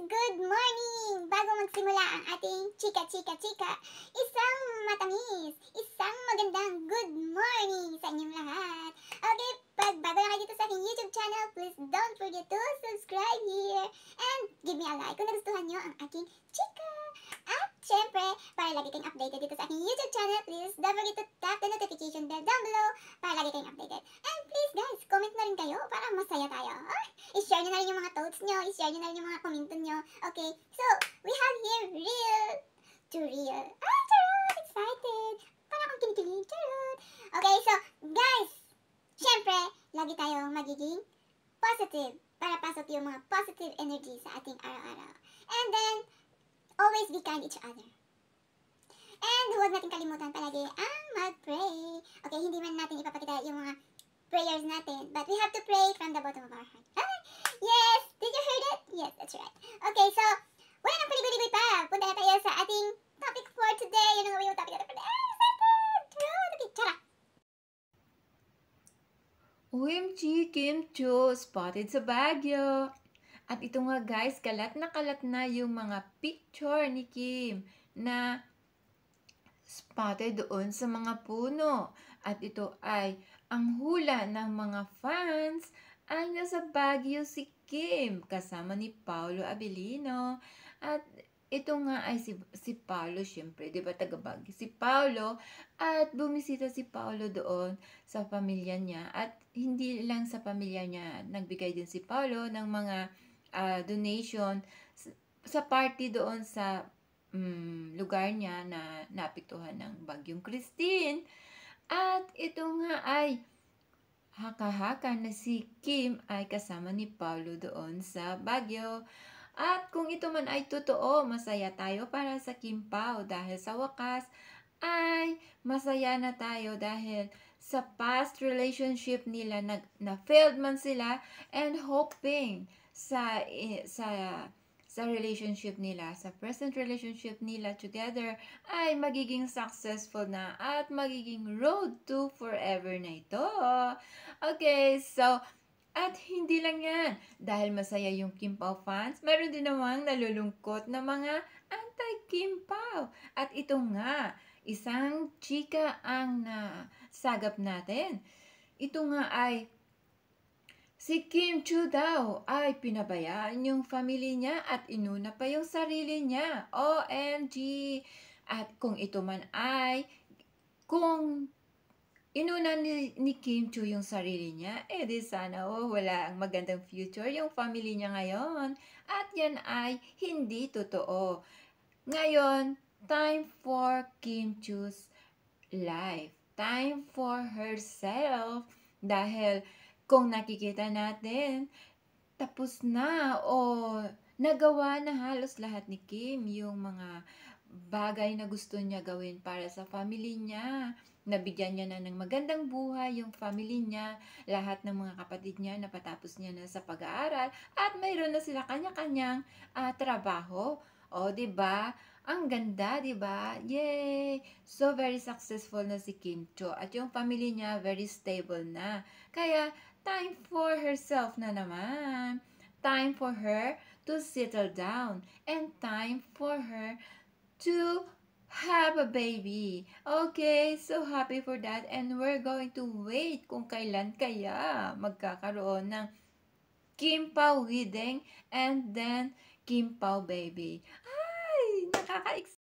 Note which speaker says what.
Speaker 1: Good morning! Bago magsimula ang ating chika-chika-chika, isang matamis, isang magandang good morning sa inyong lahat. Okay, pag bago na kayo dito sa aking YouTube channel, please don't forget to subscribe here and give me a like kung nagustuhan nyo ang aking chika. At syempre, para lagi kayong updated dito sa aking YouTube channel, please don't forget to tap the notification bell down below para lagi kayong updated. And please guys, comment na rin kayo para masaya tayo. I-share nyo na rin yung mga thoughts nyo, i-share nyo na rin yung mga komento nyo. Okay, so, we have here real to real. Charot! Excited! Parang akong kinikilig. Charot! Okay, so, guys, syempre, lagi tayong magiging positive para pasok yung mga positive energy sa ating araw-araw. And then, always be kind each other. And huwag natin kalimutan palagi ang mag-pray. Okay, hindi man natin ipapakita yung mga prayers natin, but we have to pray from the bottom of our heart. Yes! Did you hear that? Yes, that's right. Okay, so, wala nang paligoy-ligoy pa. Punta na tayo sa ating topic for today. Yun ang yung topic natin for today. Excited! Okay, tara!
Speaker 2: OMG, Kim Cho, spotted sa Baguio. At ito nga guys, kalat na yung mga picture ni Kim na spotted doon sa mga puno. At ito ay ang hula ng mga fans ay nasa Baguio si Kim kasama ni Paolo Abilino. At ito nga ay si Paolo, syempre, di ba taga Baguio si Paolo, at bumisita si Paolo doon sa pamilya niya. At hindi lang sa pamilya niya, nagbigay din si Paolo ng mga donation sa party doon sa lugar niya na naapektuhan ng Bagyong Christine. At ito nga ay haka-haka na si Kim ay kasama ni Paolo doon sa Baguio. At kung ito man ay totoo, masaya tayo para sa Kim Pao dahil sa wakas ay masaya na tayo dahil sa past relationship nila na failed man sila, and hoping sa relationship nila, sa present relationship nila together ay magiging successful na at magiging road to forever na ito. Okay, so at hindi lang yan, dahil masaya yung Kim Pao fans, meron din namang nalulungkot na mga anti-Kim Pao. At ito nga, isang chika ang nasagap natin. Ito nga ay si Kim Chu daw ay pinabayaan yung family niya at inuna pa yung sarili niya. OMG! At kung ito man ay, kung inuna ni Kim Chu yung sarili niya, di sana wala ang magandang future yung family niya ngayon. At yan ay hindi totoo. Ngayon, time for Kim Chu's life. Time for herself. Dahil kung nakikita natin, tapos na nagawa na halos lahat ni Kim yung mga bagay na gusto niya gawin para sa family niya. Nabigyan niya na ng magandang buhay yung family niya, lahat ng mga kapatid niya napatapos niya na sa pag-aaral, at mayroon na sila kanya-kanyang trabaho. O, 'di ba? Ang ganda, 'di ba? Yay! So very successful na si Kim Cho at yung family niya very stable na. Kaya time for herself na naman. Time for her to settle down and time for her to have a baby. Okay, so happy for that, and we're going to wait kung kailan kaya magkakaroon ng Kim Pao wedding and then Kim Pao baby. Ay, nakaka-excite.